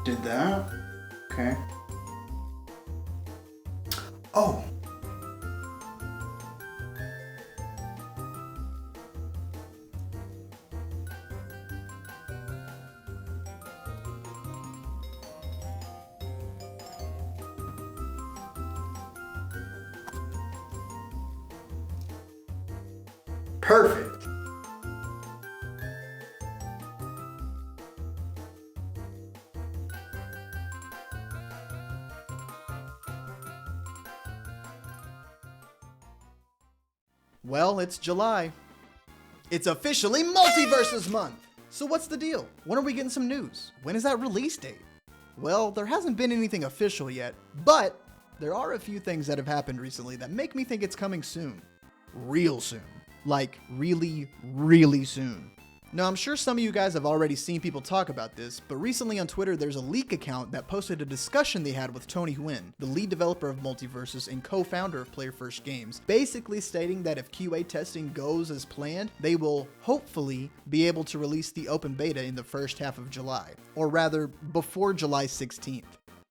Did that. Okay. Oh. Perfect. Well, it's July. It's officially Multiversus month! So what's the deal? When are we getting some news? When is that release date? Well, there hasn't been anything official yet, but there are a few things that have happened recently that make me think it's coming soon. Real soon. Like, really, really soon. Now, I'm sure some of you guys have already seen people talk about this, but recently on Twitter, there's a leak account that posted a discussion they had with Tony Nguyen, the lead developer of Multiversus and co-founder of Player First Games, basically stating that if QA testing goes as planned, they will hopefully be able to release the open beta in the first half of July, or rather, before July 16th.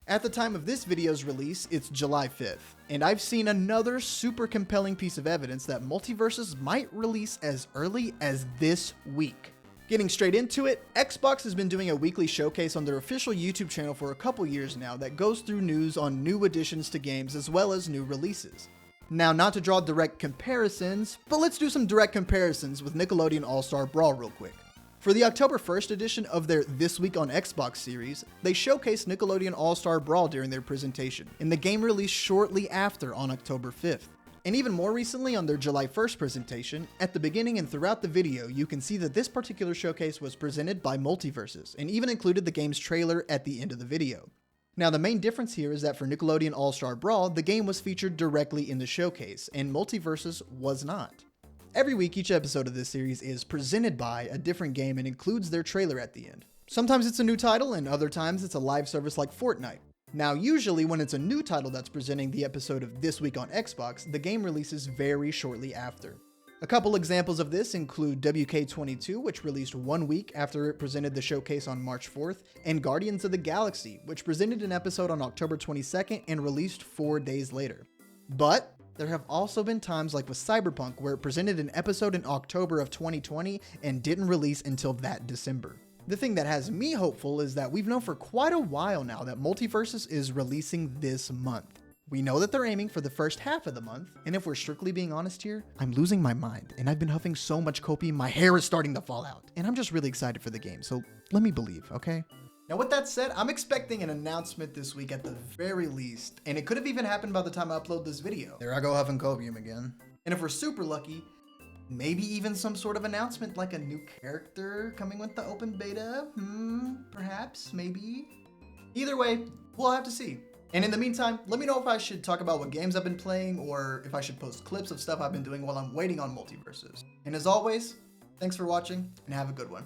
At the time of this video's release, it's July 5th, and I've seen another super compelling piece of evidence that Multiversus might release as early as this week. Getting straight into it, Xbox has been doing a weekly showcase on their official YouTube channel for a couple years now that goes through news on new additions to games as well as new releases. Now, not to draw direct comparisons, but let's do some direct comparisons with Nickelodeon All-Star Brawl real quick. For the October 1st edition of their This Week on Xbox series, they showcased Nickelodeon All-Star Brawl during their presentation, and the game released shortly after on October 5th. And even more recently on their July 1st presentation, at the beginning and throughout the video, you can see that this particular showcase was presented by Multiversus, and even included the game's trailer at the end of the video. Now, the main difference here is that for Nickelodeon All-Star Brawl, the game was featured directly in the showcase, and Multiversus was not. Every week, each episode of this series is presented by a different game and includes their trailer at the end. Sometimes it's a new title, and other times it's a live service like Fortnite. Now, usually when it's a new title that's presenting the episode of This Week on Xbox, the game releases very shortly after. A couple examples of this include WK22, which released 1 week after it presented the showcase on March 4th, and Guardians of the Galaxy, which presented an episode on October 22nd and released 4 days later. But there have also been times like with Cyberpunk where it presented an episode in October of 2020 and didn't release until that December. The thing that has me hopeful is that we've known for quite a while now that Multiversus is releasing this month. We know that they're aiming for the first half of the month, and if we're strictly being honest here, I'm losing my mind, and I've been huffing so much Kopi, my hair is starting to fall out, and I'm just really excited for the game, so let me believe, okay? Now with that said, I'm expecting an announcement this week at the very least, and it could have even happened by the time I upload this video. There I go huffing copium again. And if we're super lucky, maybe even some sort of announcement like a new character coming with the open beta? Perhaps, maybe. Either way, we'll have to see. And in the meantime, let me know if I should talk about what games I've been playing or if I should post clips of stuff I've been doing while I'm waiting on Multiversus. And as always, thanks for watching and have a good one.